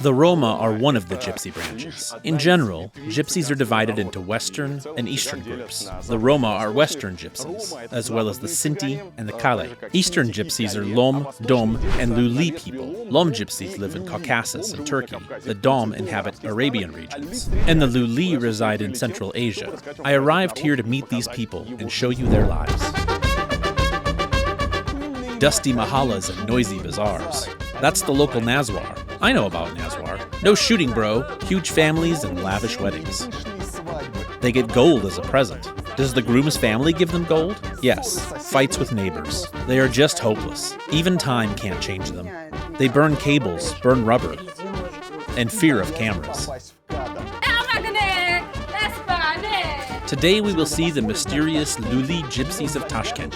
The Roma are one of the Gypsy branches. In general, Gypsies are divided into Western and Eastern groups. The Roma are Western Gypsies, as well as the Sinti and the Kale. Eastern Gypsies are Lom, Dom, and Lyuli people. Lom Gypsies live in Caucasus and Turkey. The Dom inhabit Arabian regions. And the Lyuli reside in Central Asia. I arrived here to meet these people and show you their lives. Dusty mahallas and noisy bazaars. That's the local Nazwar. I know about Nazwar. No shooting, bro. Huge families and lavish weddings. They get gold as a present. Does the groom's family give them gold? Yes. Fights with neighbors. They are just hopeless. Even time can't change them. They burn cables, burn rubber, and fear of cameras. Today we will see the mysterious Lyuli Gypsies of Tashkent.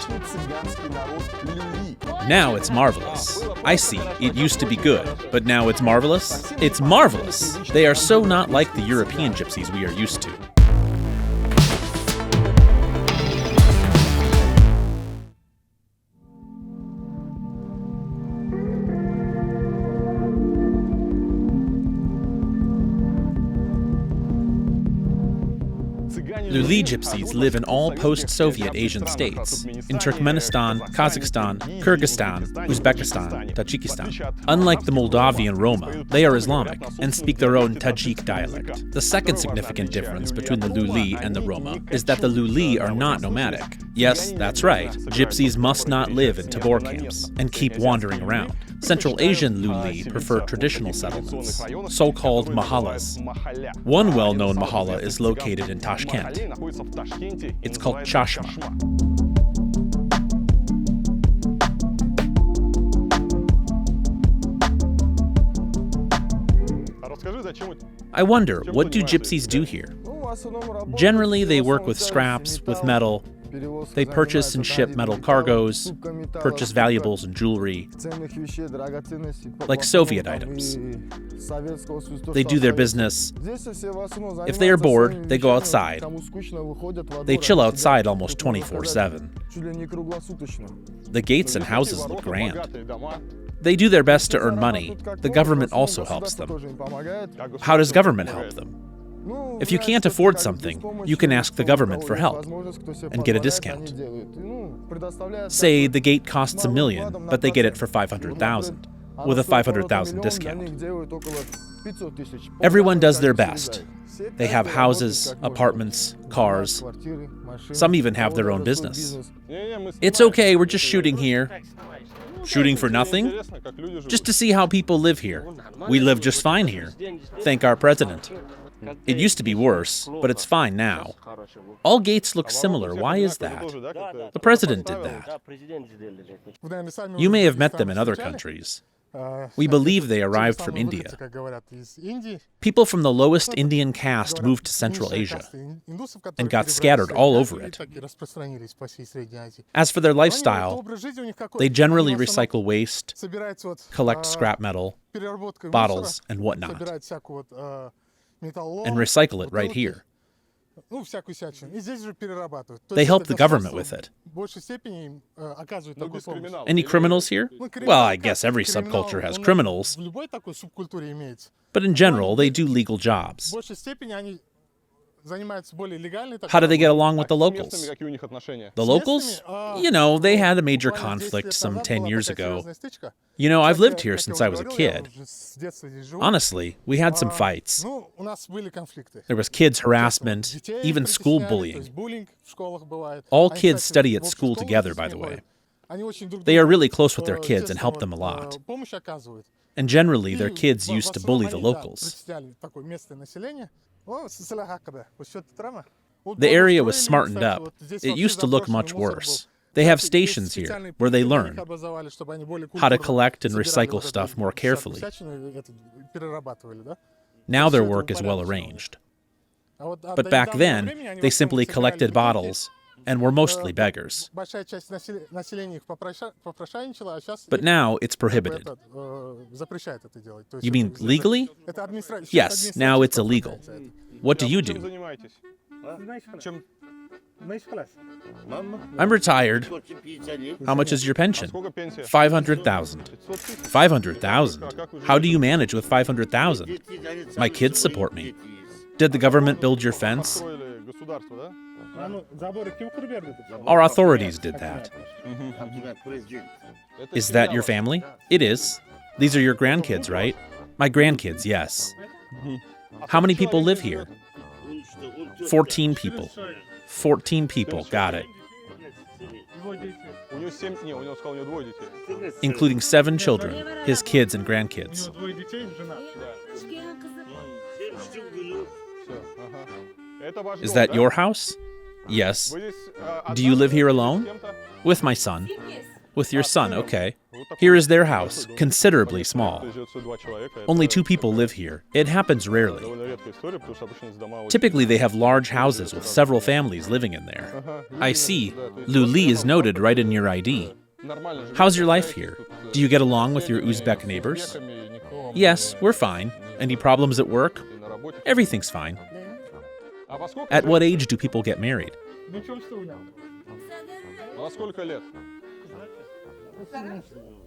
Now it's marvelous. I see, it used to be good, but now it's marvelous? It's marvelous! They are so not like the European Gypsies we are used to. Lyuli Gypsies live in all post-Soviet Asian states, in Turkmenistan, Kazakhstan, Kyrgyzstan, Uzbekistan, Tajikistan. Unlike the Moldavian Roma, they are Islamic and speak their own Tajik dialect. The second significant difference between the Lyuli and the Roma is that the Lyuli are not nomadic. Yes, that's right, Gypsies must not live in tabor camps and keep wandering around. Central Asian Lyuli prefer traditional settlements, so-called mahallas. One well-known mahalla is located in Tashkent. It's called Chashma. I wonder, what do Gypsies do here? Generally, they work with scraps, with metal. They purchase and ship metal cargoes, purchase valuables and jewelry, like Soviet items. They do their business. If they are bored, they go outside. They chill outside almost 24/7. The gates and houses look grand. They do their best to earn money. The government also helps them. How does government help them? If you can't afford something, you can ask the government for help and get a discount. Say the gate costs $1 million, but they get it for $500,000 with a $500,000 discount. Everyone does their best. They have houses, apartments, cars. Some even have their own business. It's okay, we're just shooting here. Shooting for nothing? Just to see how people live here. We live just fine here. Thank our president. It used to be worse, but it's fine now. All gates look similar. Why is that? The president did that. You may have met them in other countries. We believe they arrived from India. People from the lowest Indian caste moved to Central Asia and got scattered all over it. As for their lifestyle, they generally recycle waste, collect scrap metal, bottles, and whatnot, and recycle it right here. They help the government with it. Any criminals here? Well, I guess every subculture has criminals. But in general, they do legal jobs. How do they get along with the locals? The locals? You know, they had a major conflict some 10 years ago. You know, I've lived here since I was a kid. Honestly, we had some fights. There was kids harassment, even school bullying. All kids study at school together, by the way. They are really close with their kids and help them a lot. And generally, their kids used to bully the locals. The area was smartened up. It used to look much worse. They have stations here where they learn how to collect and recycle stuff more carefully. Now their work is well arranged. But back then, they simply collected bottles and were mostly beggars. But now it's prohibited. You mean legally? Yes, now it's illegal. What do you do? I'm retired. How much is your pension? 500,000. 500,000? How do you manage with 500,000? My kids support me. Did the government build your fence? Our authorities did that. Is that your family? It is. These are your grandkids, right? My grandkids, yes. How many people live here? 14 people. 14 people, got it. Including 7 children, his kids and grandkids. Is that your house? Yes. Do you live here alone? With my son. With your son, okay. Here is their house, considerably small. Only 2 people live here. It happens rarely. Typically, they have large houses with several families living in there. I see. Lyuli is noted right in your ID. How's your life here? Do you get along with your Uzbek neighbors? Yes, we're fine. Any problems at work? Everything's fine. At what age do people get married?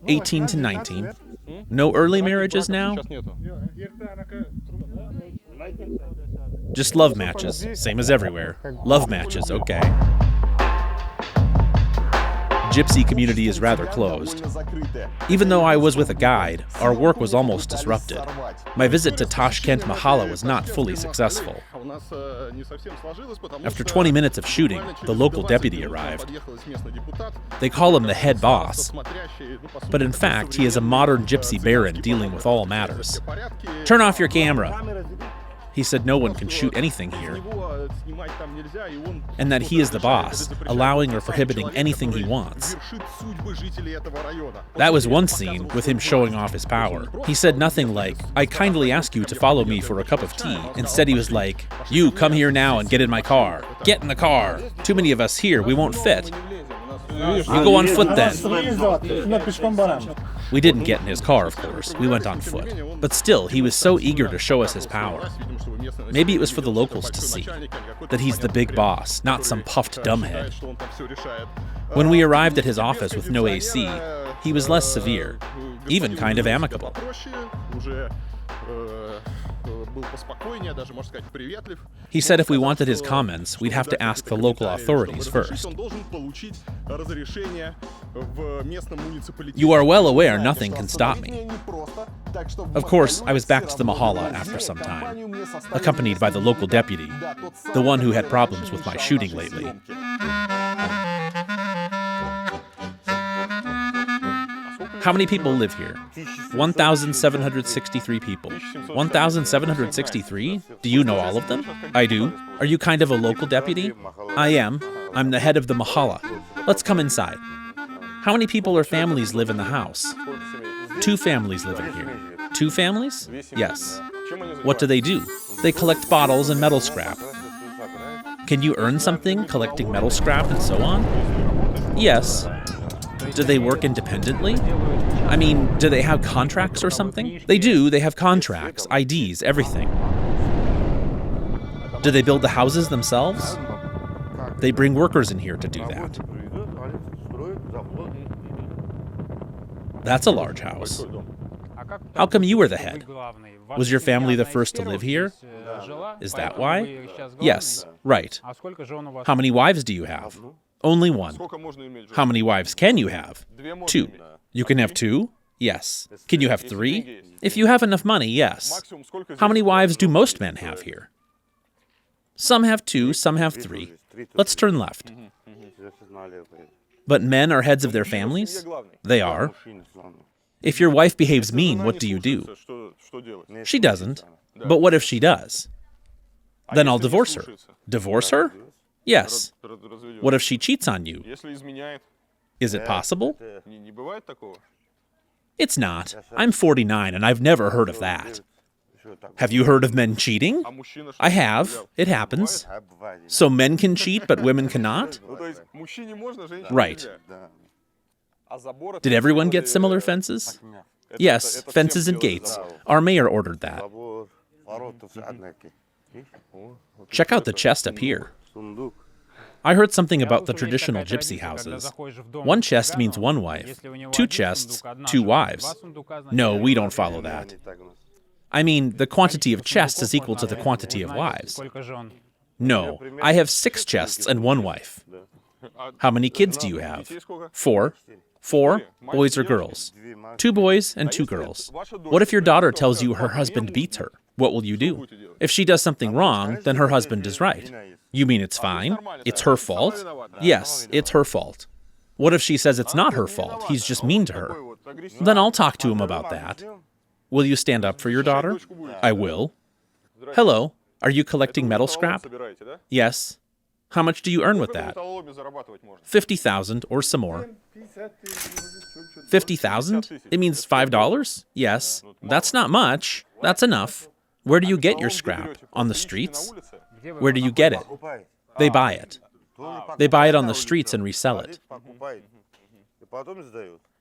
18 to 19. No early marriages now? Just love matches, same as everywhere. Love matches, okay. Gypsy community is rather closed. Even though I was with a guide, our work was almost disrupted. My visit to Tashkent Mahalla was not fully successful. After 20 minutes of shooting, the local deputy arrived. They call him the head boss, but in fact, he is a modern gypsy baron dealing with all matters. Turn off your camera. He said no one can shoot anything here, and that he is the boss, allowing or prohibiting anything he wants. That was one scene with him showing off his power. He said nothing like, "I kindly ask you to follow me for a cup of tea." Instead, he was like, "You come here now and get in my car. Get in the car. Too many of us here, we won't fit. You go on foot then." We didn't get in his car, of course. We went on foot. But still, he was so eager to show us his power. Maybe it was for the locals to see, that he's the big boss, not some puffed dumbhead. When we arrived at his office with no AC, he was less severe, even kind of amicable. He said if we wanted his comments, we'd have to ask the local authorities first. You are well aware nothing can stop me. Of course, I was back to the Mahalla after some time, accompanied by the local deputy, the one who had problems with my shooting lately. How many people live here? 1,763 people. 1,763? Do you know all of them? I do. Are you kind of a local deputy? I am. I'm the head of the Mahalla. Let's come inside. How many people or families live in the house? 2 families live in here. 2 families? Yes. What do? They collect bottles and metal scrap. Can you earn something collecting metal scrap and so on? Yes. Do they work independently? I mean, do they have contracts or something? They do. They have contracts, IDs, everything. Do they build the houses themselves? They bring workers in here to do that. That's a large house. How come you were the head? Was your family the first to live here? Is that why? Yes, right. How many wives do you have? Only 1. How many wives can you have? 2. You can have 2? Yes. Can you have 3? If you have enough money, yes. How many wives do most men have here? Some have 2, some have 3. Let's turn left. But men are heads of their families? They are. If your wife behaves mean, what do you do? She doesn't. But what if she does? Then I'll divorce her. Divorce her? Yes. What if she cheats on you? Is it possible? It's not. I'm 49 and I've never heard of that. Have you heard of men cheating? I have. It happens. So men can cheat but women cannot? Right. Did everyone get similar fences? Yes, fences and gates. Our mayor ordered that. Check out the chest up here. I heard something about the traditional gypsy houses. One chest means one wife, two chests, two wives. No, we don't follow that. I mean, the quantity of chests is equal to the quantity of wives. No, I have 6 chests and one wife. How many kids do you have? 4. 4, boys or girls? 2 boys and 2 girls. What if your daughter tells you her husband beats her? What will you do? If she does something wrong, then her husband is right. You mean it's fine? It's her fault? Yes, it's her fault. What if she says it's not her fault, he's just mean to her? Then I'll talk to him about that. Will you stand up for your daughter? I will. Hello, are you collecting metal scrap? Yes. How much do you earn with that? 50,000 or some more. 50,000? It means $5? Yes. That's not much. That's enough. Where do you get your scrap? On the streets? Where do you get it? They buy it. They buy it on the streets and resell it.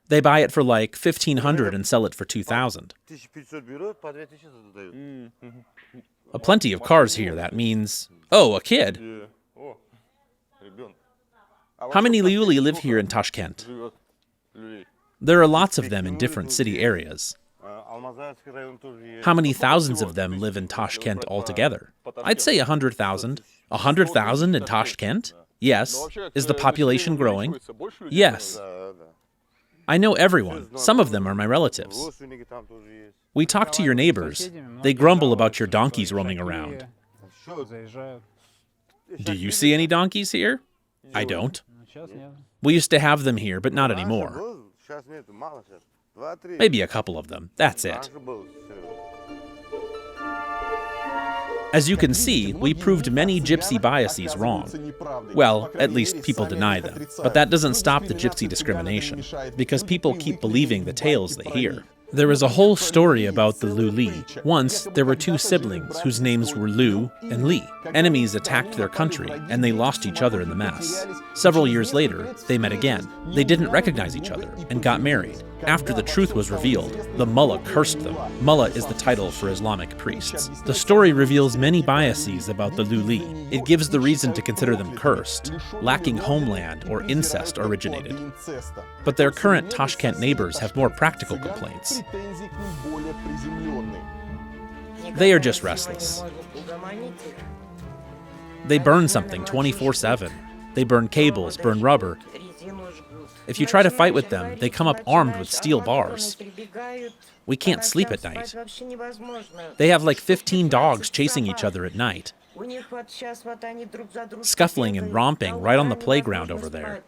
They buy it for like 1,500 and sell it for 2,000. Plenty of cars here, that means... Oh, a kid! How many Lyuli live here in Tashkent? There are lots of them in different city areas. How many thousands of them live in Tashkent altogether? I'd say 100,000. 100,000 in Tashkent? Yes. Is the population growing? Yes. I know everyone. Some of them are my relatives. We talk to your neighbors. They grumble about your donkeys roaming around. Do you see any donkeys here? I don't. We used to have them here, but not anymore. Maybe a couple of them. That's it. As you can see, we proved many gypsy biases wrong. Well, at least people deny them. But that doesn't stop the gypsy discrimination, because people keep believing the tales they hear. There is a whole story about the Lyuli. Once, there were 2 siblings whose names were Lu and Li. Enemies attacked their country, and they lost each other in the mess. Several years later, they met again. They didn't recognize each other and got married. After the truth was revealed, the mullah cursed them. Mullah is the title for Islamic priests. The story reveals many biases about the Lyuli. It gives the reason to consider them cursed, lacking homeland, or incest originated. But their current Tashkent neighbors have more practical complaints. They are just restless. They burn something 24/7. They burn cables, burn rubber. If you try to fight with them, they come up armed with steel bars. We can't sleep at night. They have like 15 dogs chasing each other at night, scuffling and romping right on the playground over there.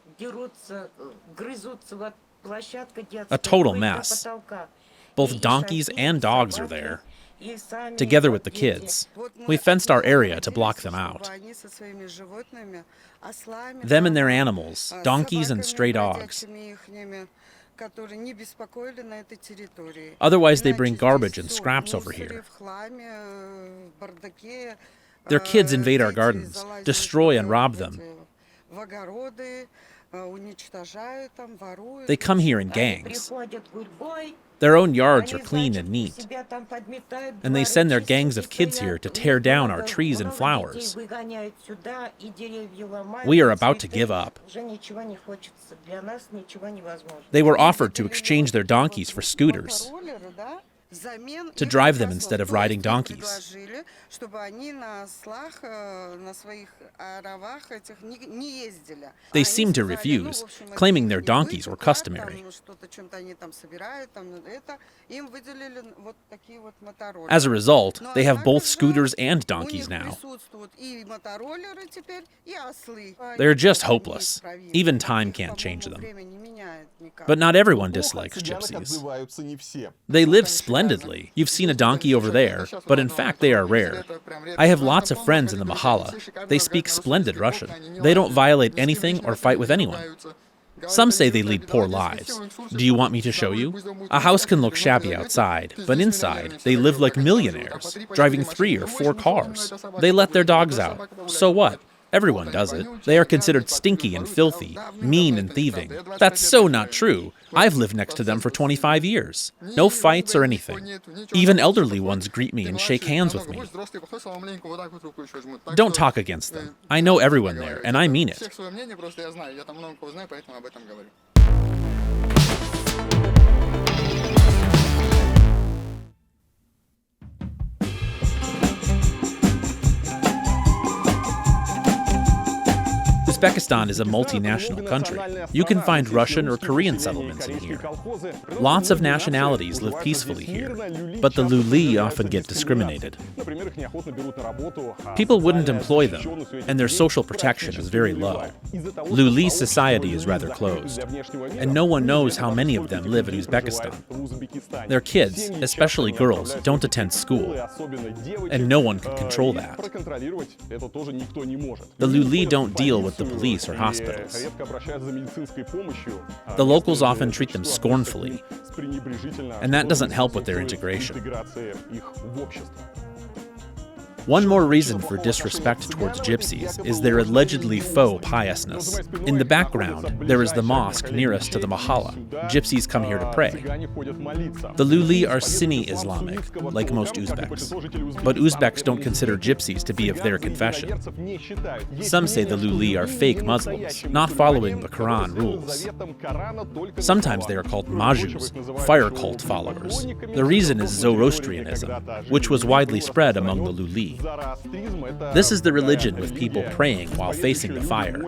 A total mess. Both donkeys and dogs are there, together with the kids. We fenced our area to block them out. Them and their animals, donkeys and stray dogs. Otherwise, they bring garbage and scraps over here. Their kids invade our gardens, destroy and rob them. They come here in gangs. Their own yards are clean and neat. And they send their gangs of kids here to tear down our trees and flowers. We are about to give up. They were offered to exchange their donkeys for scooters, to drive them instead of riding donkeys. They seemed to refuse, claiming their donkeys were customary. As a result, they have both scooters and donkeys now. They're just hopeless. Even time can't change them. But not everyone dislikes gypsies. They live splendidly. You've seen a donkey over there, but in fact they are rare. I have lots of friends in the Mahalla. They speak splendid Russian. They don't violate anything or fight with anyone. Some say they lead poor lives. Do you want me to show you? A house can look shabby outside, but inside, they live like millionaires, driving 3 or 4 cars. They let their dogs out. So what? Everyone does it. They are considered stinky and filthy, mean and thieving. That's so not true. I've lived next to them for 25 years. No fights or anything. Even elderly ones greet me and shake hands with me. Don't talk against them. I know everyone there, and I mean it. Uzbekistan is a multinational country. You can find Russian or Korean settlements in here. Lots of nationalities live peacefully here, but the Lyuli often get discriminated. People wouldn't employ them, and their social protection is very low. Lyuli society is rather closed, and no one knows how many of them live in Uzbekistan. Their kids, especially girls, don't attend school, and no one can control that. The Lyuli don't deal with the police or hospitals. The locals often treat them scornfully, and that doesn't help with their integration. One more reason for disrespect towards Gypsies is their allegedly faux piousness. In the background, there is the mosque nearest to the Mahala. Gypsies come here to pray. The Lyuli are Sunni Islamic, like most Uzbeks. But Uzbeks don't consider Gypsies to be of their confession. Some say the Lyuli are fake Muslims, not following the Quran rules. Sometimes they are called Majus, fire cult followers. The reason is Zoroastrianism, which was widely spread among the Lyuli. This is the religion with people praying while facing the fire.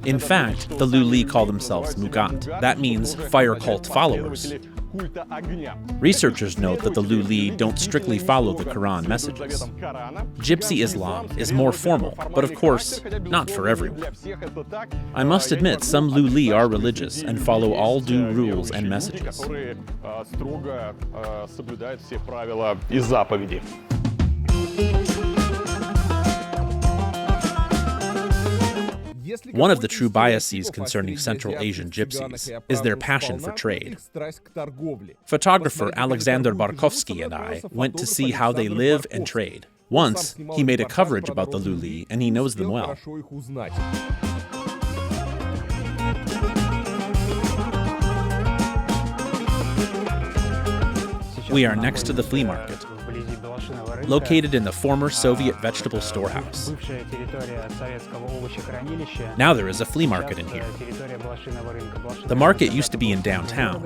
In fact, the Lyuli call themselves Mugat. That means fire cult followers. Researchers note that the Lyuli don't strictly follow the Quran messages. Gypsy Islam is more formal, but of course, not for everyone. I must admit, some Lyuli are religious and follow all due rules and messages. One of the true biases concerning Central Asian Gypsies is their passion for trade. Photographer Alexander Barkovsky and I went to see how they live and trade. Once, he made a coverage about the Lyuli, and he knows them well. We are next to the flea market, located in the former Soviet vegetable storehouse. Now there is a flea market in here. The market used to be in downtown,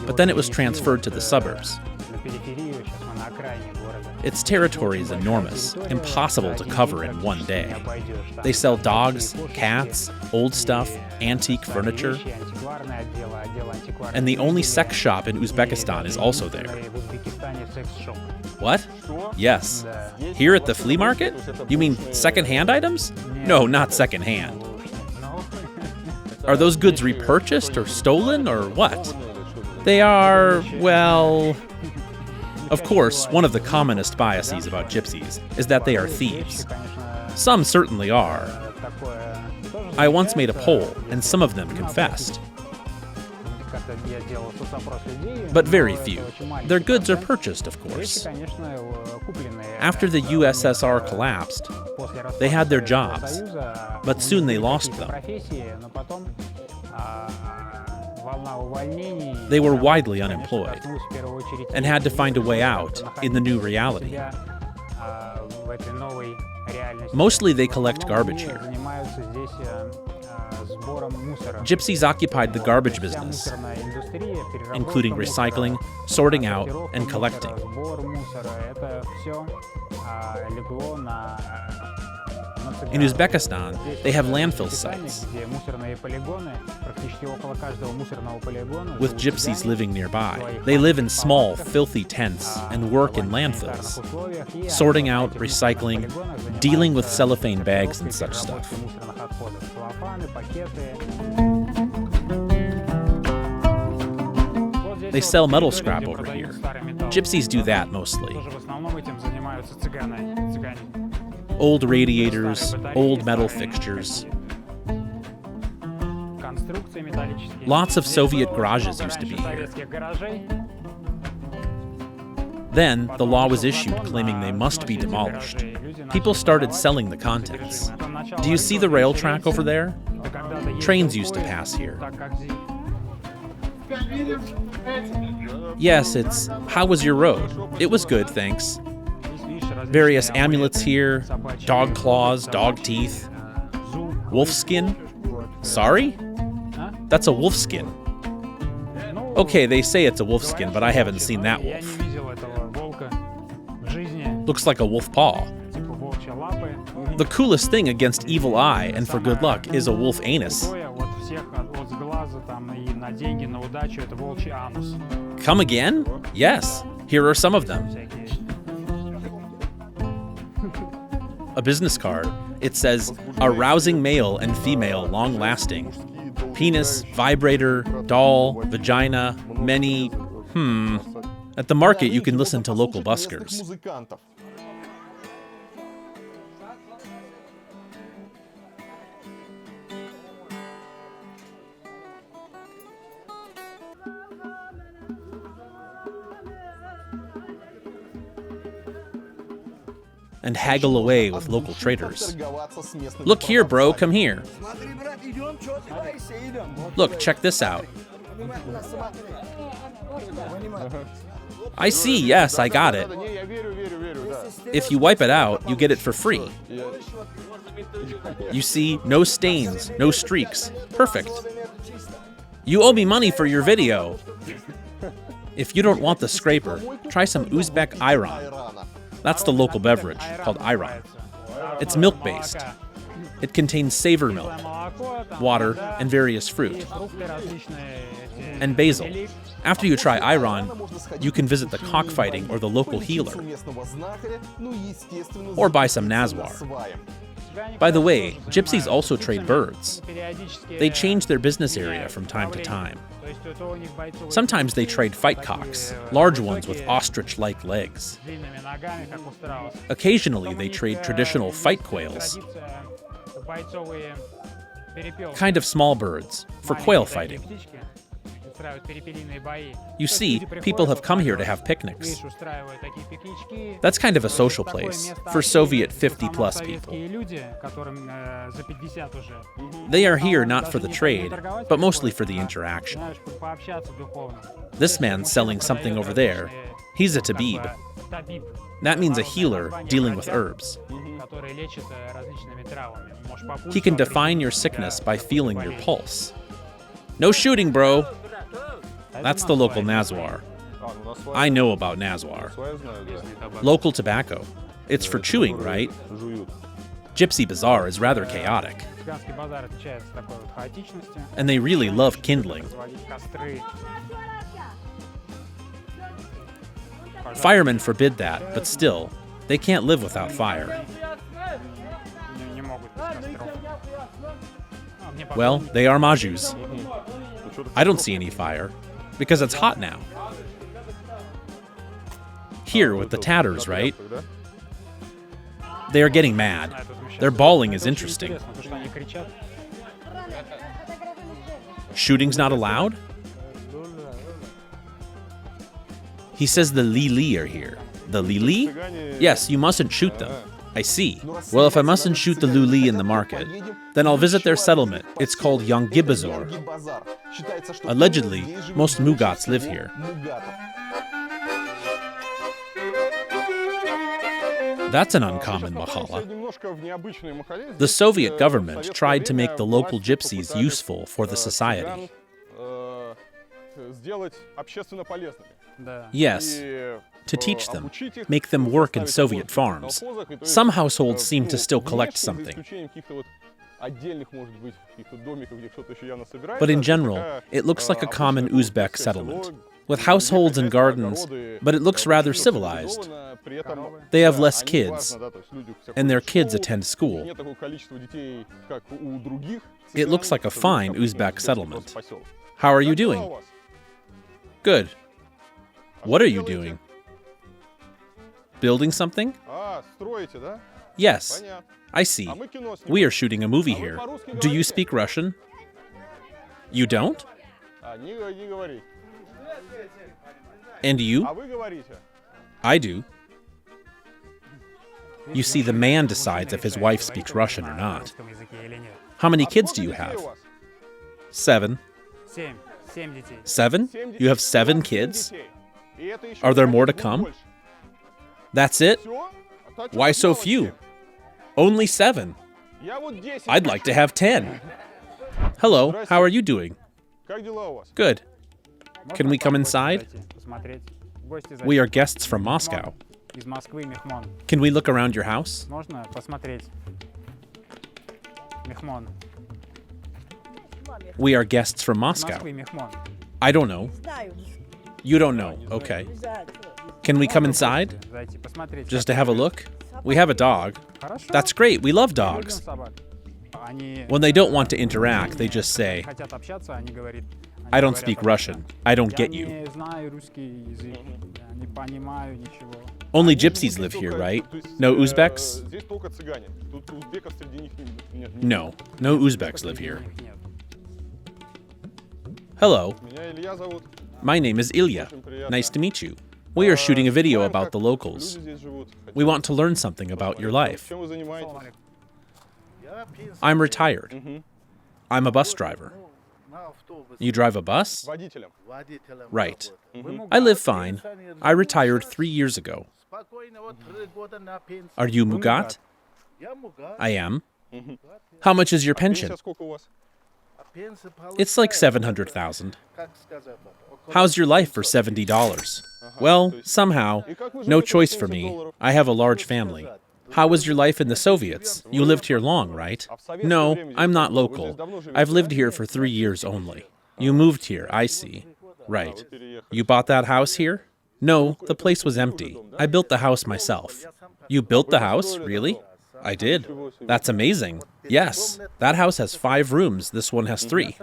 but then it was transferred to the suburbs. Its territory is enormous, impossible to cover in one day. They sell dogs, cats, old stuff, antique furniture, and the only sex shop in Uzbekistan is also there. What? Yes. Here at the flea market? You mean second-hand items? No, not second-hand. Are those goods repurchased or stolen or what? They are, well... Of course, one of the commonest biases about Gypsies is that they are thieves. Some certainly are. I once made a poll, and some of them confessed. But very few. Their goods are purchased, of course. After the USSR collapsed, they had their jobs, but soon they lost them. They were widely unemployed and had to find a way out in the new reality. Mostly they collect garbage here. Gypsies occupied the garbage business, including recycling, sorting out, and collecting. In Uzbekistan, they have landfill sites, with Gypsies living nearby. They live in small, filthy tents and work in landfills, sorting out, recycling, dealing with cellophane bags and such stuff. They sell metal scrap over here. Gypsies do that mostly. Old radiators, old metal fixtures. Lots of Soviet garages used to be here. Then, the law was issued claiming they must be demolished. people started selling the contents. Do you see the rail track over there? Trains used to pass here. Yes, it's, how was your road? It was good, thanks. Various amulets here, dog claws, dog teeth. Wolf skin? Sorry? That's a wolf skin. Okay, they say it's a wolf skin, but I haven't seen that wolf. Looks like a wolf paw. The coolest thing against evil eye and for good luck is a wolf anus. Come again? Yes, here are some of them. A business card. It says, arousing male and female long-lasting. Penis, vibrator, doll, vagina, many, At the market, you can listen to local buskers. And haggle away with local traders. Look here, bro, come here. Look, check this out. I see, yes, I got it. If you wipe it out, you get it for free. You see, no stains, no streaks. Perfect. You owe me money for your video. If you don't want the scraper, try some Uzbek ayran. That's the local beverage, called ayran. It's milk-based. It contains savor milk, water, and various fruit. And basil. After you try ayran, you can visit the cockfighting or the local healer. Or buy some nazwar. By the way, gypsies also trade birds. They change their business area from time to time. Sometimes they trade fight cocks, large ones with ostrich-like legs. Occasionally they trade traditional fight quails, kind of small birds, for quail fighting. You see, people have come here to have picnics. That's kind of a social place for Soviet 50-plus people. They are here not for the trade, but mostly for the interaction. This man's selling something over there. He's a tabib. That means a healer dealing with herbs. He can define your sickness by feeling your pulse. No shooting, bro. That's the local nazwar. I know about nazwar. Local tobacco. It's for chewing, right? Gypsy Bazaar is rather chaotic. And they really love kindling. Firemen forbid that, but still, they can't live without fire. Well, they are majus. I don't see any fire, because it's hot now. Here with the tatters, right? They are getting mad. Their bawling is interesting. Shooting's not allowed? He says the Lyuli are here. The Lyuli? Yes, you mustn't shoot them. I see. Well, if I mustn't shoot the Lyuli in the market, then I'll visit their settlement. It's called Bazaar. Allegedly, most Mugats live here. That's an uncommon mahala. The Soviet government tried to make the local gypsies useful for the society. Yes, to teach them, make them work in Soviet farms. Some households seem to still collect something. But in general, it looks like a common Uzbek settlement, with households and gardens, but it looks rather civilized. They have less kids, and their kids attend school. It looks like a fine Uzbek settlement. How are you doing? Good. What are you doing? Building something? Yes, I see. We are shooting a movie here. Do you speak Russian? You don't? And you? I do. You see, the man decides if his wife speaks Russian or not. How many kids do you have? 7. 7? You have 7 kids? Are there more to come? That's it? Why so few? Only 7. I'd like to have 10. Hello, how are you doing? Good. Can we come inside? We are guests from Moscow. Can we look around your house? We are guests from Moscow. I don't know. You don't know. Okay. Can we come inside? Just to have a look? We have a dog. That's great. We love dogs. When they don't want to interact, they just say, I don't speak Russian. I don't get you. Only Gypsies live here, right? No Uzbeks? No Uzbeks live here. Hello. My name is Ilya. Nice to meet you. We are shooting a video about the locals. We want to learn something about your life. I'm retired. I'm a bus driver. You drive a bus? Right. I live fine. I retired 3 years ago. Are you Mugat? I am. How much is your pension? It's like 700,000. How's your life for $70? Well, somehow. No choice for me. I have a large family. How was your life in the Soviets? You lived here long, right? No, I'm not local. I've lived here for 3 years only. You moved here, I see. Right. You bought that house here? No, the place was empty. I built the house myself. You built the house? Really? I did. That's amazing. Yes, that house has 5 rooms. This one has 3.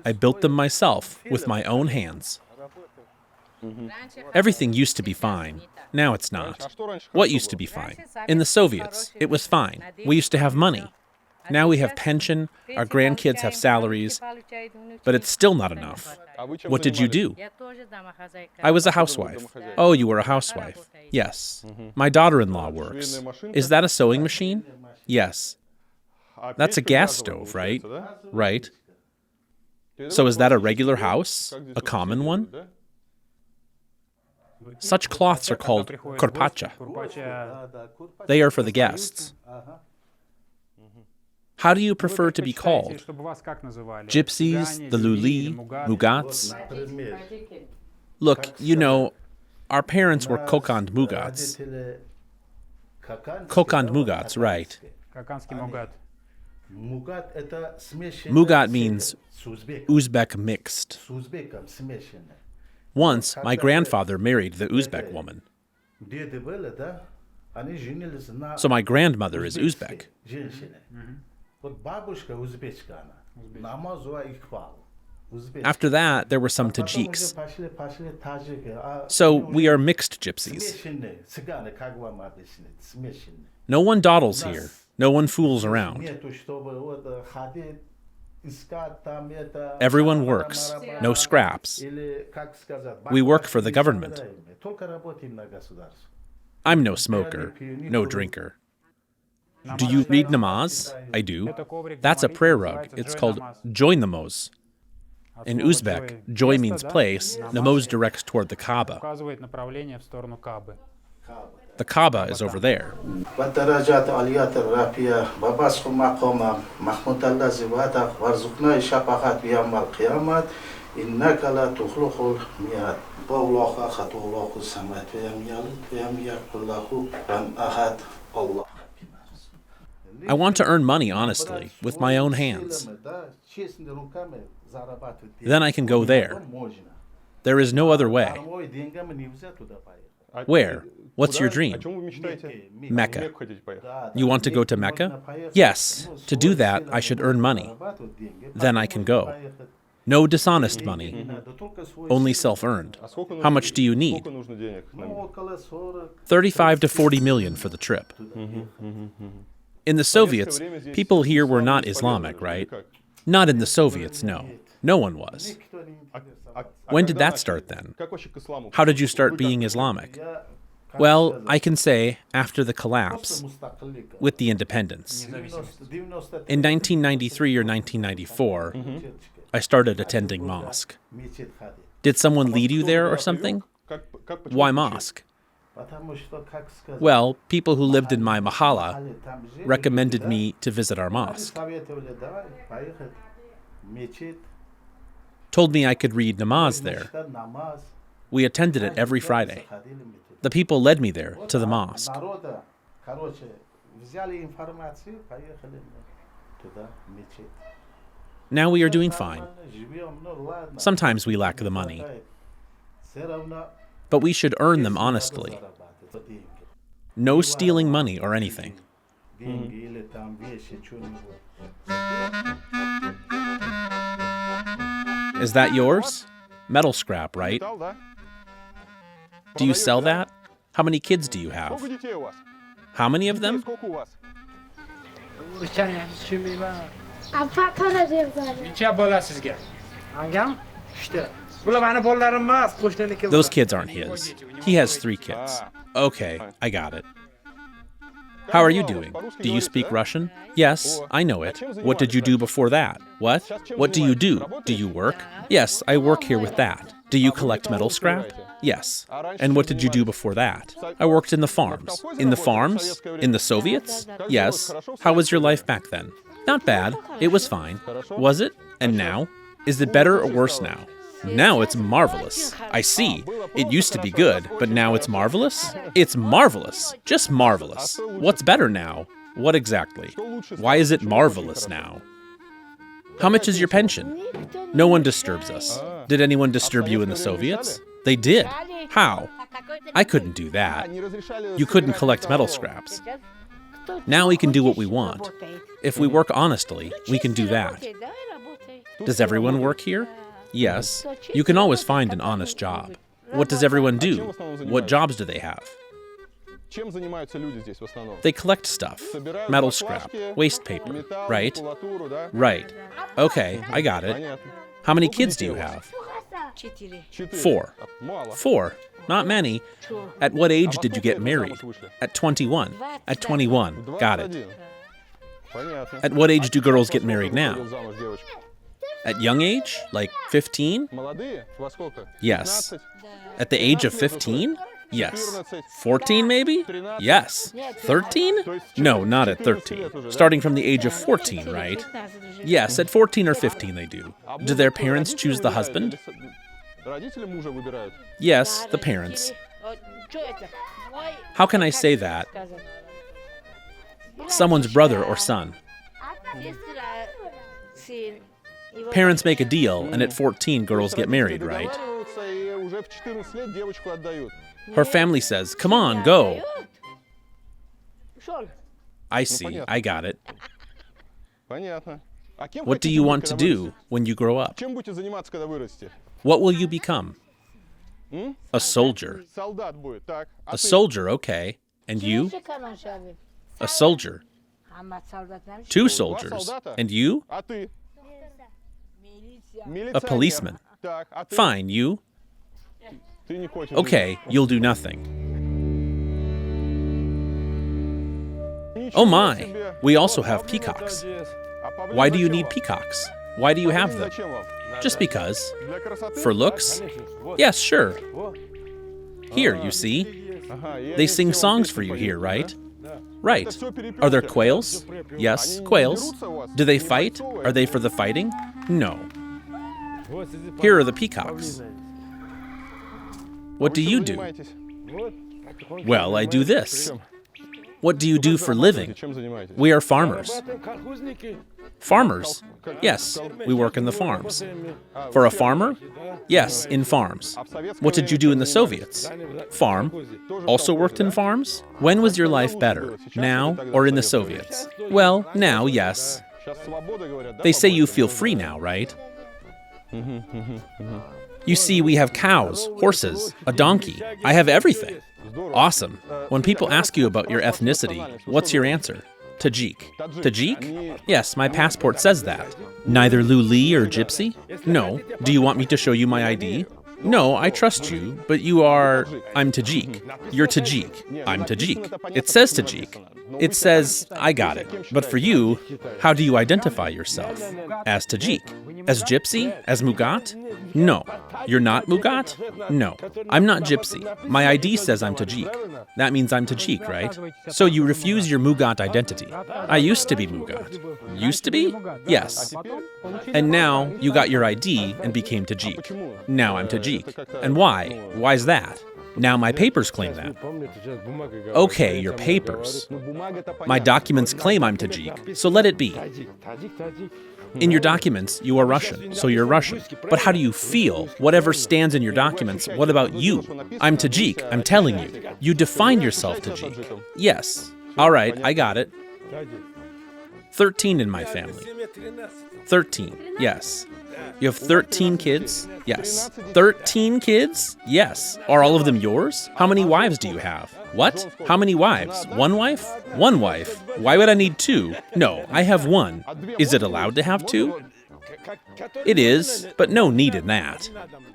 I built them myself, with my own hands. Everything used to be fine. Now it's not. What used to be fine? In the Soviets, it was fine. We used to have money. Now we have pension, our grandkids have salaries, but it's still not enough. What did you do? I was a housewife. Oh, you were a housewife. Yes. My daughter-in-law works. Is that a sewing machine? Yes. That's a gas stove, right? Right. So is that a regular house? A common one? Such cloths are called korpacha. They are for the guests. How do you prefer to be called? Gypsies, the Lyuli, Mugats? Look, you know, our parents were Kokand Mugats. Kokand Mugats, right. Mugat means Uzbek mixed. Once, my grandfather married the Uzbek woman. So my grandmother is Uzbek. After that, there were some Tajiks. So we are mixed Gypsies. No one dawdles here. No one fools around. Everyone works. No scraps. We work for the government. I'm no smoker, no drinker. Do you read namaz? I do. That's a prayer rug. It's called joy namaz. In Uzbek, joy means place. Namaz directs toward the Kaaba. The Kaaba is over there. I want to earn money honestly, with my own hands. Then I can go there. There is no other way. Where? What's your dream? Mecca. You want to go to Mecca? Yes. To do that, I should earn money. Then I can go. No dishonest money. Only self-earned. How much do you need? 35 to 40 million for the trip. In the Soviets, people here were not Islamic, right? Not in the Soviets, no. No one was. When did that start then? How did you start being Islamic? Well, I can say after the collapse, with the independence. In 1993 or 1994, I started attending mosque. Did someone lead you there or something? Why mosque? Well, people who lived in my mahalla recommended me to visit our mosque. Told me I could read namaz there. We attended it every Friday. The people led me there to the mosque. Now we are doing fine. Sometimes we lack the money. But we should earn them honestly. No stealing money or anything. Is that yours? Metal scrap, right? Do you sell that? How many kids do you have? How many of them? Those kids aren't his. He has 3 kids. Okay, I got it. How are you doing? Do you speak Russian? Yes, I know it. What did you do before that? What? What do you do? Do you work? Yes, I work here with that. Do you collect metal scrap? Yes. And what did you do before that? I worked in the farms. In the farms? In the Soviets? Yes. How was your life back then? Not bad. It was fine. Was it? And now? Is it better or worse now? Now it's marvelous. I see. It used to be good, but now it's marvelous? It's marvelous. Just marvelous. What's better now? What exactly? Why is it marvelous now? How much is your pension? No one disturbs us. Did anyone disturb you in the Soviets? They did. How? I couldn't do that. You couldn't collect metal scraps. Now we can do what we want. If we work honestly, we can do that. Does everyone work here? Yes. You can always find an honest job. What does everyone do? What jobs do they have? They collect stuff. Metal scrap, waste paper, right? Right. Okay, I got it. How many kids do you have? 4. 4. Not many. At what age did you get married? At 21. At 21. Got it. At what age do girls get married now? At young age? Like 15? Yes. At the age of 15? Yes. 14 maybe? Yes. 13? No, not at 13. Starting from the age of 14, right? Yes, at 14 or 15 they do. Do their parents choose the husband? Yes, the parents. How can I say that? Someone's brother or son. Parents make a deal, and at 14, girls get married, right? Her family says, "Come on, go." I see, I got it. What do you want to do when you grow up? What will you become? A soldier. A soldier, okay. And you? A soldier. 2 soldiers. And you? A policeman. Fine, you? Okay, you'll do nothing. Oh my, we also have peacocks. Why do you need peacocks? Why do you have them? Just because. For looks? Yes, sure. Here, you see. They sing songs for you here, right? Right. Are there quails? Yes, quails. Do they fight? Are they for the fighting? No. Here are the peacocks. What do you do? Well, I do this. What do you do for living? We are farmers. Farmers? Yes, we work in the farms. For a farmer? Yes, in farms. What did you do in the Soviets? Farm. Also worked in farms? When was your life better? Now or in the Soviets? Well, now, yes. They say you feel free now, right? You see, we have cows, horses, a donkey. I have everything. Awesome. When people ask you about your ethnicity, what's your answer? Tajik. Tajik? Yes, my passport says that. Neither Lyuli or Gypsy? No. Do you want me to show you my ID? No, I trust you, but you are... I'm Tajik. You're Tajik. I'm Tajik. It says Tajik. It says, I got it. But for you, how do you identify yourself? As Tajik? As Gypsy? As Mugat? No. You're not Mugat? No. I'm not Gypsy. My ID says I'm Tajik. That means I'm Tajik, right? So you refuse your Mugat identity. I used to be Mugat. Used to be? Yes. And now you got your ID and became Tajik. Now I'm Tajik. And why? Why's that? Now my papers claim that. Okay, your papers. My documents claim I'm Tajik, so let it be. In your documents, you are Russian, so you're Russian. But how do you feel? Whatever stands in your documents, what about you? I'm Tajik, I'm telling you. You define yourself Tajik. Yes. All right, I got it. 13 in my family. 13, yes. You have 13 kids? Yes. 13 kids? Yes. Are all of them yours? How many wives do you have? What? How many wives? One wife? One wife. Why would I need two? No, I have one. Is it allowed to have two? It is, but no need in that.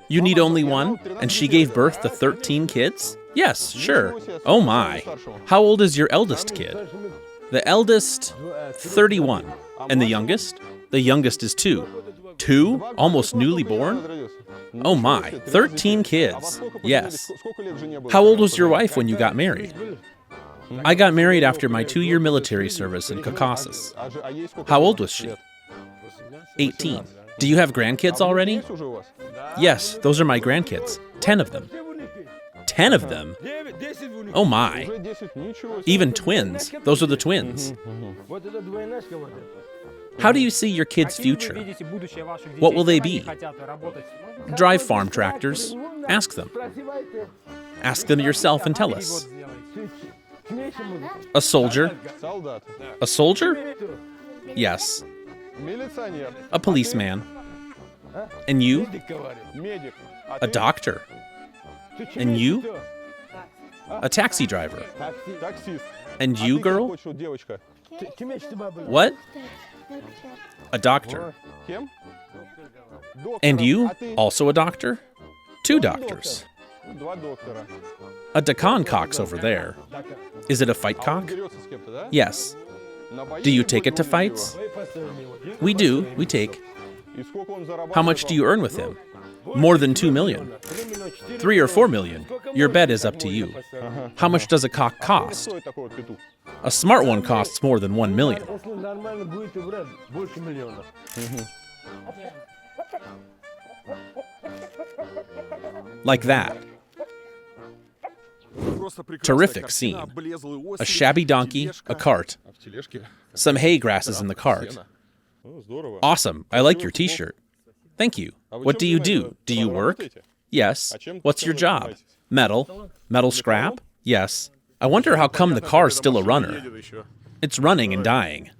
You need only one, and she gave birth to 13 kids? Yes, sure. Oh my. How old is your eldest kid? The eldest, 31. And the youngest? The youngest is 2. 2? Almost newly born? Oh my, 13 kids. Yes. How old was your wife when you got married? I got married after my 2-year military service in Caucasus. How old was she? 18. Do you have grandkids already? Yes, those are my grandkids. 10 of them. 10 of them? Oh my. Even twins. Those are the twins. How do you see your kids' future? What will they be? Drive farm tractors. Ask them. Ask them yourself and tell us. A soldier? A soldier? Yes. A policeman. And you? A doctor. And you? A taxi driver. And you, girl? What? A doctor. And you? Also a doctor? 2 doctors. A Deccan cock's over there. Is it a fight cock? Yes. Do you take it to fights? We do. We take. How much do you earn with him? More than 2 million. 3 or 4 million. Your bet is up to you. How much does a cock cost? A smart one costs more than 1 million. Like that. Terrific scene. A shabby donkey, a cart. Some hay grasses in the cart. Awesome. I like your t-shirt. Thank you. What do you do? Do you work? Yes. What's your job? Metal. Metal scrap? Yes. I wonder how come the car's still a runner. It's running and dying.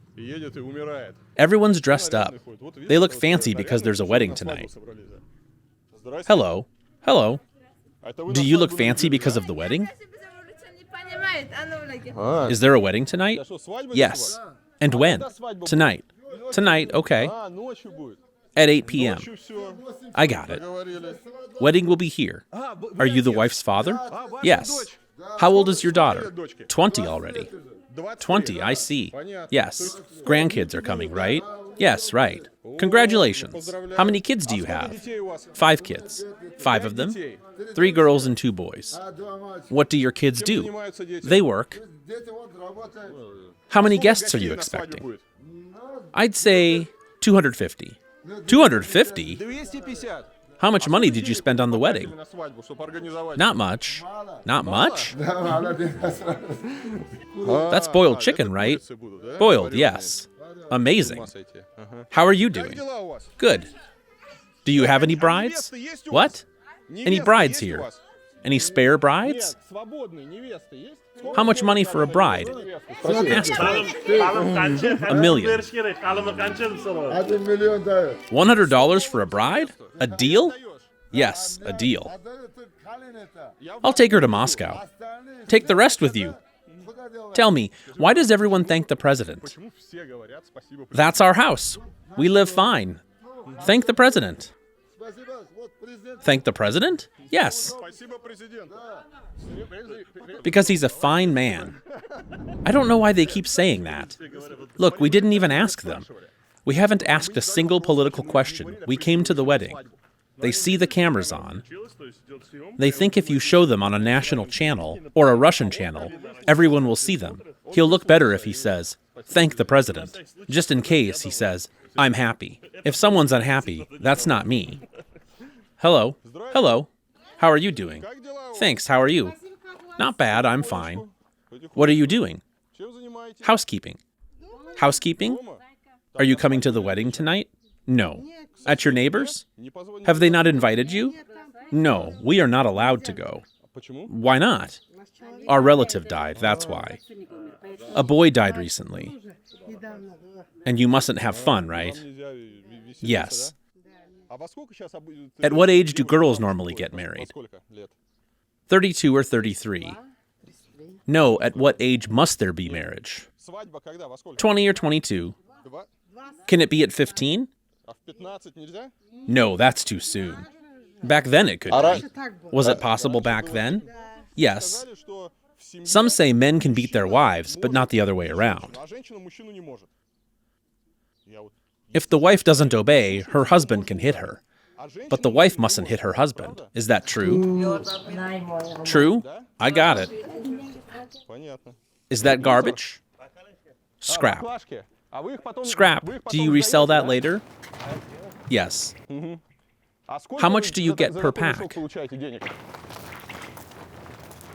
Everyone's dressed up. They look fancy because there's a wedding tonight. Hello. Hello. Do you look fancy because of the wedding? Is there a wedding tonight? Yes. And when? Tonight. Tonight, okay. At 8 p.m. I got it. Wedding will be here. Are you the wife's father? Yes. How old is your daughter? 20 already. 20, I see. Yes. Grandkids are coming, right? Yes, right. Congratulations. How many kids do you have? 5 kids. 5 of them? 3 girls and 2 boys. What do your kids do? They work. How many guests are you expecting? I'd say 250. 250? How much money did you spend on the wedding? Not much. Not much? That's boiled chicken, right? Boiled, yes. Amazing. How are you doing? Good. Do you have any brides? What? Any brides here? Any spare brides? How much money for a bride? Ask her. $1 million. $100 for a bride? A deal? Yes, a deal. I'll take her to Moscow. Take the rest with you. Tell me, why does everyone thank the president? That's our house. We live fine. Thank the president. Thank the president? Yes. Because he's a fine man. I don't know why they keep saying that. Look, we didn't even ask them. We haven't asked a single political question. We came to the wedding. They see the cameras on. They think if you show them on a national channel or a Russian channel, everyone will see them. He'll look better if he says, "Thank the president." Just in case, he says, "I'm happy." If someone's unhappy, that's not me. Hello. Hello. How are you doing? Thanks, how are you? Not bad, I'm fine. What are you doing? Housekeeping. Housekeeping? Are you coming to the wedding tonight? No. At your neighbor's? Have they not invited you? No, we are not allowed to go. Why not? Our relative died, that's why. A boy died recently. And you mustn't have fun, right? Yes. At what age do girls normally get married? 32 or 33? No, at what age must there be marriage? 20 or 22? Can it be at 15? No, that's too soon. Back then it could be. Was it possible back then? Yes. Some say men can beat their wives, but not the other way around. If the wife doesn't obey, her husband can hit her. But the wife mustn't hit her husband. Is that true? True? I got it. Is that garbage? Scrap. Scrap. Do you resell that later? Yes. How much do you get per pack?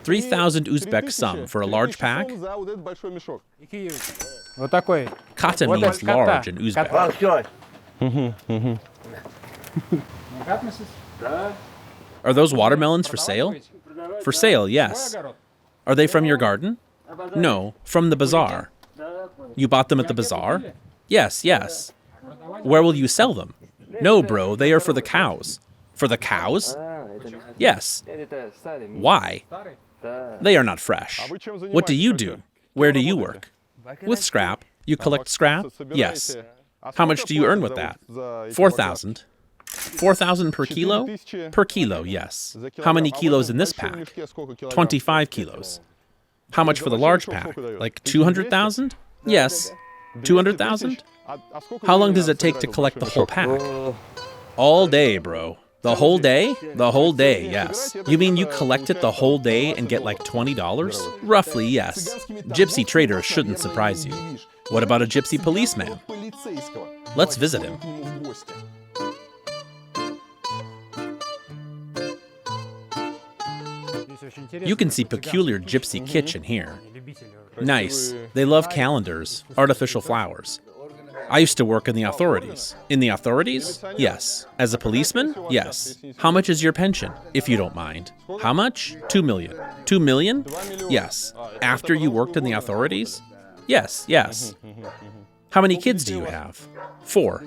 3,000 Uzbek sum for a large pack? Kata means large in Uzbek. Are those watermelons for sale? For sale, yes. Are they from your garden? No, from the bazaar. You bought them at the bazaar? Yes, yes. Where will you sell them? No, bro, they are for the cows. For the cows? Yes. Why? They are not fresh. What do you do? Where do you work? With scrap. You collect scrap? Yes. How much do you earn with that? 4,000. 4,000 per kilo? Per kilo, yes. How many kilos in this pack? 25 kilos. How much for the large pack? Like 200,000? Yes. 200,000? How long does it take to collect the whole pack? All day, bro. The whole day? The whole day, yes. You mean you collect it the whole day and get like $20? Roughly, yes. Gypsy traders shouldn't surprise you. What about a gypsy policeman? Let's visit him. You can see peculiar gypsy kitchen here. Nice. They love calendars, artificial flowers. I used to work in the authorities. In the authorities? Yes. As a policeman? Yes. How much is your pension, if you don't mind? How much? 2 million. 2 million? Yes. After you worked in the authorities? Yes, yes. How many kids do you have? 4.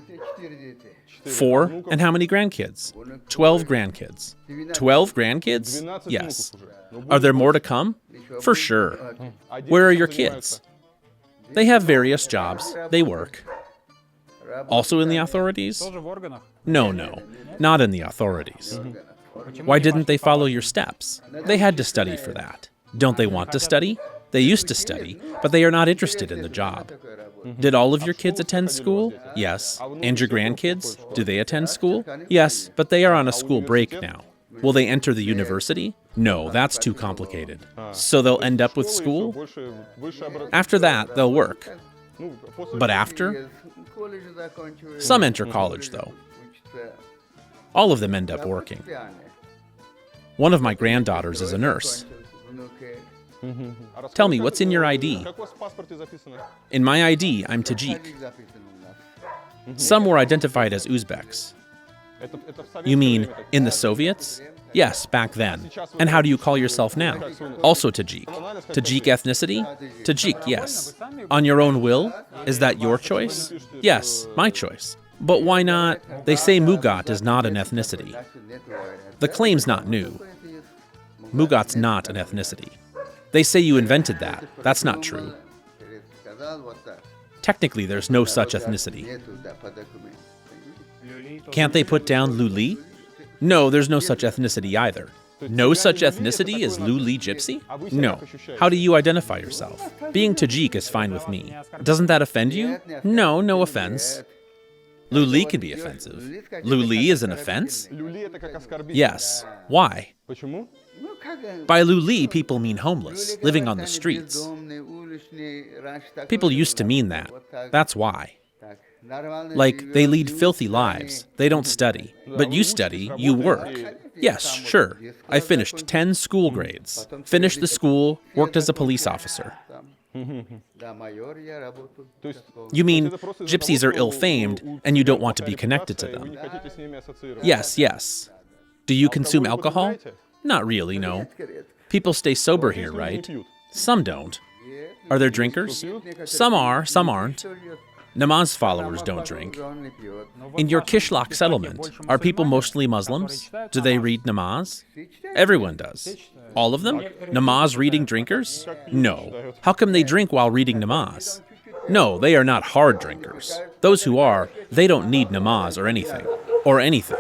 4? And how many grandkids? 12 grandkids. 12 grandkids? Yes. Are there more to come? For sure. Where are your kids? They have various jobs. They work. Also in the authorities? No, no, not in the authorities. Why didn't they follow your steps? They had to study for that. Don't they want to study? They used to study, but they are not interested in the job. Did all of your kids attend school? Yes. And your grandkids? Do they attend school? Yes, but they are on a school break now. Will they enter the university? No, that's too complicated. So they'll end up with school? After that, they'll work. But after? Some enter college, though. All of them end up working. One of my granddaughters is a nurse. Tell me, what's in your ID? In my ID, I'm Tajik. Some were identified as Uzbeks. You mean in the Soviets? Yes, back then. And how do you call yourself now? Also Tajik. Tajik ethnicity? Tajik, yes. On your own will? Is that your choice? Yes, my choice. But why not? They say Mugat is not an ethnicity. The claim's not new. Mugat's not an ethnicity. They say you invented that. That's not true. Technically, there's no such ethnicity. Can't they put down Lyuli? No, there's no such ethnicity either. No such ethnicity as Lyuli Gypsy? No. How do you identify yourself? Being Tajik is fine with me. Doesn't that offend you? No, no offense. Lyuli can be offensive. Lyuli is an offense? Yes. Why? By Lyuli, people mean homeless, living on the streets. People used to mean that. That's why. Like, they lead filthy lives. They don't study. But you study, you work. Yes, sure. I finished 10 school grades. Finished the school, worked as a police officer. You mean gypsies are ill-famed and you don't want to be connected to them? Yes, yes. Do you consume alcohol? Not really, no. People stay sober here, right? Some don't. Are there drinkers? Some are, some aren't. Namaz followers don't drink. In your Kishlak settlement, are people mostly Muslims? Do they read namaz? Everyone does. All of them? Namaz reading drinkers? No. How come they drink while reading namaz? No, they are not hard drinkers. Those who are, they don't need namaz or anything. Or anything.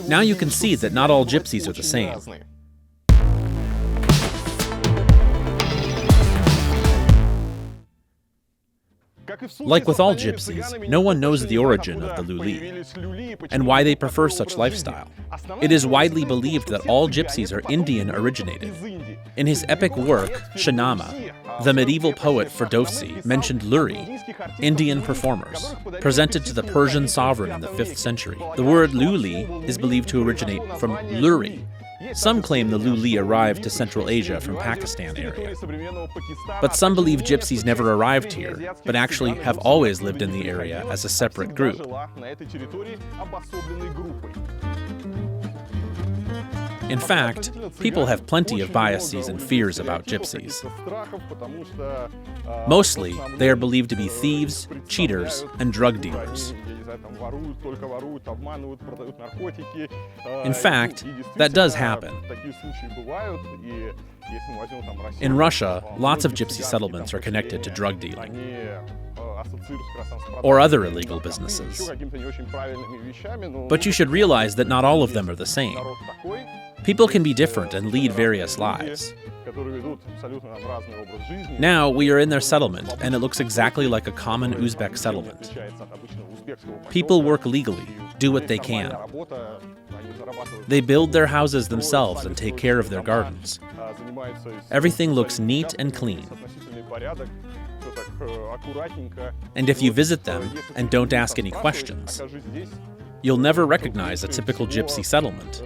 Now you can see that not all gypsies are the same. Like with all gypsies, no one knows the origin of the Lyuli and why they prefer such lifestyle. It is widely believed that all gypsies are Indian originated. In his epic work, Shahnameh, the medieval poet Ferdowsi mentioned Luri, Indian performers, presented to the Persian sovereign in the 5th century. The word Lyuli is believed to originate from Luri. Some claim the Lyuli arrived to Central Asia from Pakistan area. But some believe gypsies never arrived here, but actually have always lived in the area as a separate group. In fact, people have plenty of biases and fears about gypsies. Mostly, they are believed to be thieves, cheaters, and drug dealers. In fact, that does happen. In Russia, lots of gypsy settlements are connected to drug dealing or other illegal businesses. But you should realize that not all of them are the same. People can be different and lead various lives. Now we are in their settlement, and it looks exactly like a common Uzbek settlement. People work legally, do what they can. They build their houses themselves and take care of their gardens. Everything looks neat and clean. And if you visit them and don't ask any questions, you'll never recognize a typical gypsy settlement.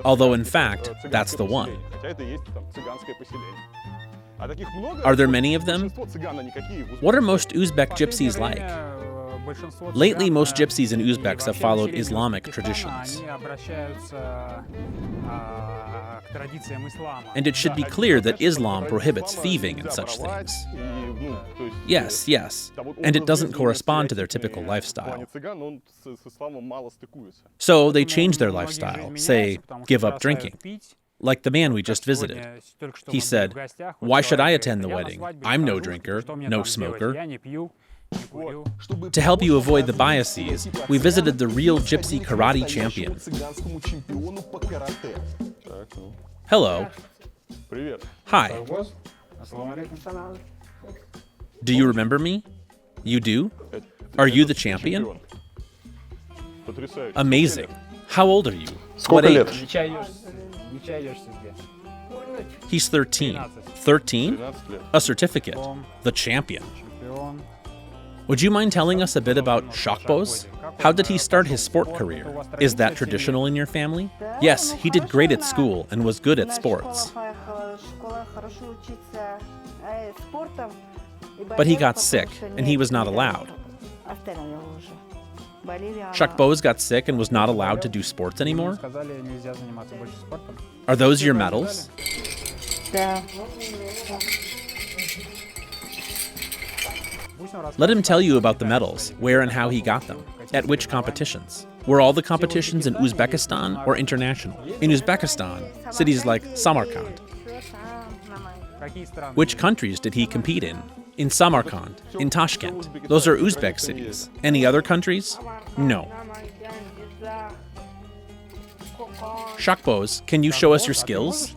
Although in fact, that's the one. Are there many of them? What are most Uzbek gypsies like? Lately, most gypsies and Uzbeks have followed Islamic traditions. And it should be clear that Islam prohibits thieving and such things. Yes, yes, and it doesn't correspond to their typical lifestyle. So they change their lifestyle, say, give up drinking. Like the man we just visited. He said, "Why should I attend the wedding? I'm no drinker, no smoker." To help you avoid the biases, we visited the real gypsy karate champion. Hello. Hi. Do you remember me? You do? Are you the champion? Amazing. How old are you? What age? He's 13. 13? A certificate. The champion. Would you mind telling us a bit about Shakboz? How did he start his sport career? Is that traditional in your family? Yes, he did great at school and was good at sports. But he got sick, and he was not allowed. Shakboz got sick and was not allowed to do sports anymore? Are those your medals? Let him tell you about the medals, where and how he got them. At which competitions? Were all the competitions in Uzbekistan or international? In Uzbekistan, cities like Samarkand. Which countries did he compete in? In Samarkand, in Tashkent. Those are Uzbek cities. Any other countries? No. Shakbos, can you show us your skills?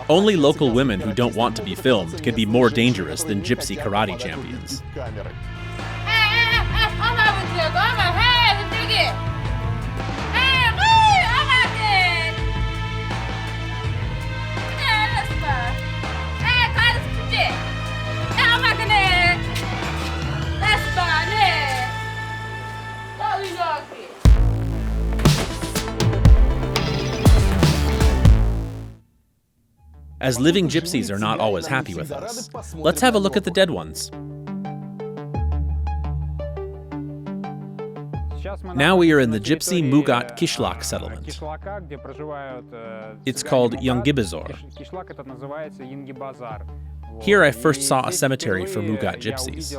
Only local women who don't want to be filmed can be more dangerous than Gypsy karate champions. As living gypsies are not always happy with us, let's have a look at the dead ones. Now we are in the Gypsy Mugat Kishlak settlement. It's called Yangibazor. Here I first saw a cemetery for Mugat gypsies.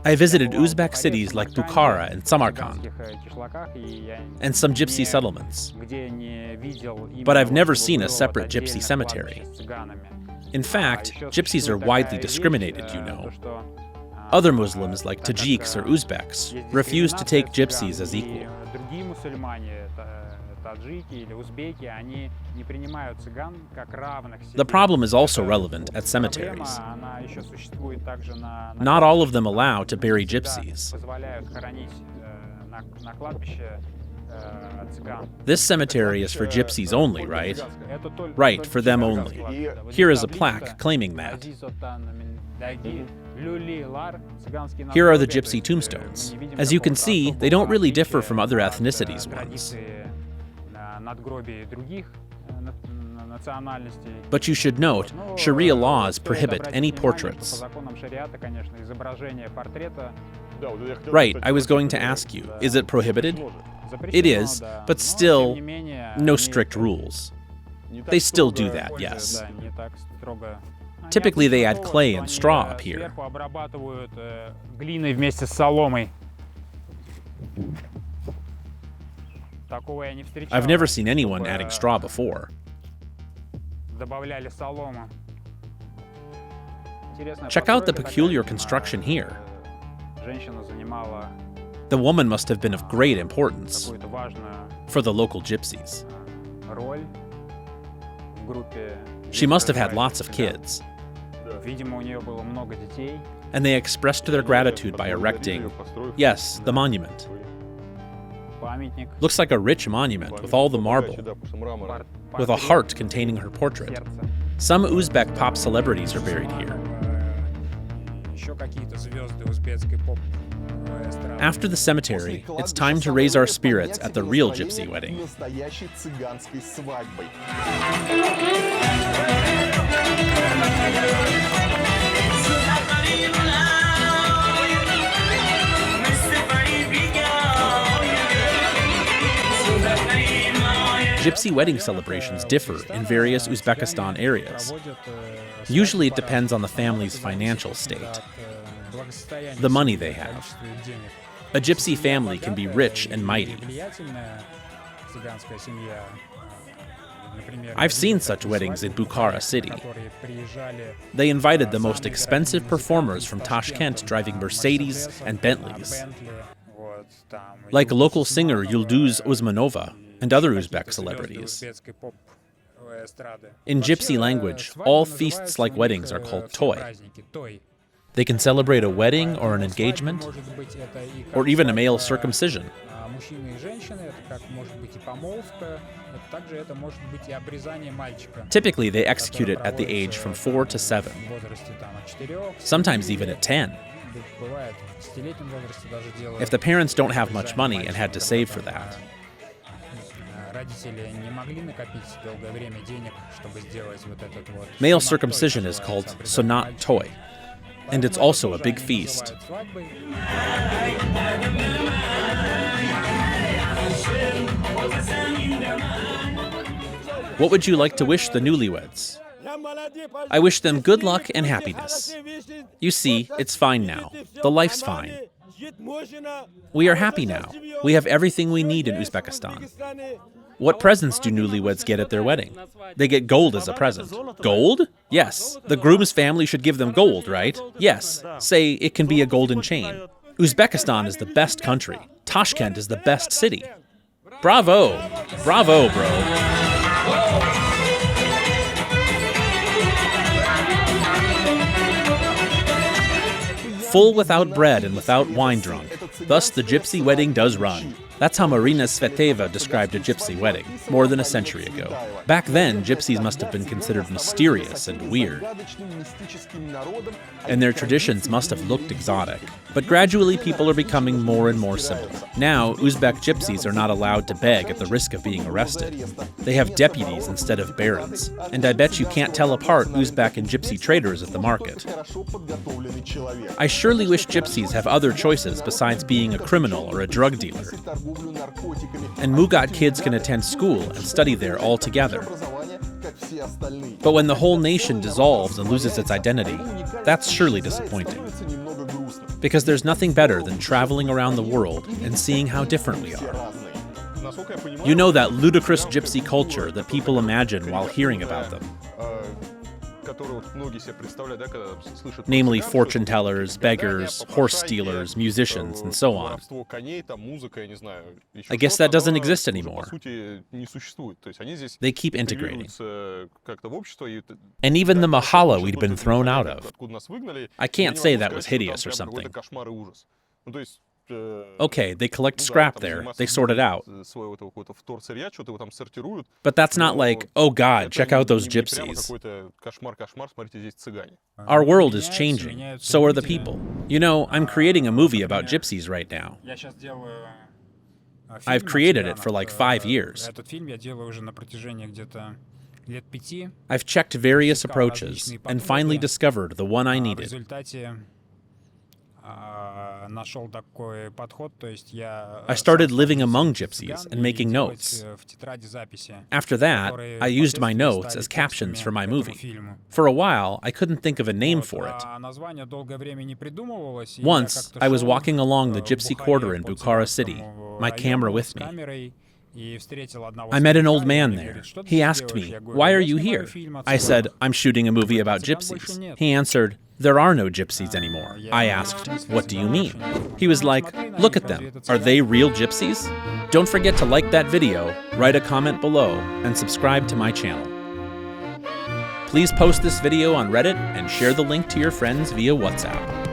I visited Uzbek cities like Bukhara and Samarkand, and some gypsy settlements. But I've never seen a separate gypsy cemetery. In fact, gypsies are widely discriminated, you know. Other Muslims, like Tajiks or Uzbeks, refuse to take gypsies as equal. The problem is also relevant at cemeteries. Not all of them allow to bury gypsies. This cemetery is for gypsies only, right? Right, for them only. Here is a plaque claiming that. Here are the gypsy tombstones. As you can see, they don't really differ from other ethnicities' ones. But you should note, Sharia laws prohibit any portraits. Right, I was going to ask you, is it prohibited? It is, but still, no strict rules. They still do that, yes. Typically they add clay and straw up here. I've never seen anyone adding straw before. Check out the peculiar construction here. The woman must have been of great importance for the local gypsies. She must have had lots of kids. And they expressed their gratitude by erecting, yes, the monument. Looks like a rich monument with all the marble, with a heart containing her portrait. Some Uzbek pop celebrities are buried here. After the cemetery, it's time to raise our spirits at the real gypsy wedding. Gypsy wedding celebrations differ in various Uzbekistan areas. Usually it depends on the family's financial state, the money they have. A gypsy family can be rich and mighty. I've seen such weddings in Bukhara city. They invited the most expensive performers from Tashkent driving Mercedes and Bentleys, like local singer Yulduz Uzmanova and other Uzbek celebrities. In gypsy language, all feasts like weddings are called toy. They can celebrate a wedding or an engagement, or even a male circumcision. Typically, they execute it at the age from 4 to 7, sometimes even at 10. If the parents don't have much money and had to save for that. Male circumcision is called sonat toy. And it's also a big feast. What would you like to wish the newlyweds? I wish them good luck and happiness. You see, it's fine now. The life's fine. We are happy now. We have everything we need in Uzbekistan. What presents do newlyweds get at their wedding? They get gold as a present. Gold? Yes. The groom's family should give them gold, right? Yes. Say it can be a golden chain. Uzbekistan is the best country. Tashkent is the best city. Bravo! Bravo, bro. Full without bread and without wine drunk. Thus the gypsy wedding does run. That's how Marina Sveteva described a gypsy wedding, more than a century ago. Back then, gypsies must have been considered mysterious and weird, and their traditions must have looked exotic. But gradually, people are becoming more and more civil. Now, Uzbek gypsies are not allowed to beg at the risk of being arrested. They have deputies instead of barons, and I bet you can't tell apart Uzbek and gypsy traders at the market. I surely wish gypsies have other choices besides being a criminal or a drug dealer. And Mugat kids can attend school and study there all together. But when the whole nation dissolves and loses its identity, that's surely disappointing. Because there's nothing better than traveling around the world and seeing how different we are. You know that ludicrous gypsy culture that people imagine while hearing about them. Namely fortune tellers, beggars, horse stealers, musicians, and so on. I guess that doesn't exist anymore. They keep integrating. And even the mahala we'd been thrown out of. I can't say that was hideous or something. Okay, they collect scrap there, they sort it out. But that's not like, oh God, check out those gypsies. Our world is changing, so are the people. You know, I'm creating a movie about gypsies right now. I've created it for like 5 years. I've checked various approaches and finally discovered the one I needed. I started living among gypsies and making notes. After that, I used my notes as captions for my movie. For a while, I couldn't think of a name for it. Once, I was walking along the gypsy quarter in Bukhara city, my camera with me. I met an old man there. He asked me, "Why are you here?" I said, "I'm shooting a movie about gypsies." He answered, "There are no gypsies anymore." I asked, "What do you mean?" He was like, "Look at them. Are they real gypsies?" Don't forget to like that video, write a comment below, and subscribe to my channel. Please post this video on Reddit and share the link to your friends via WhatsApp.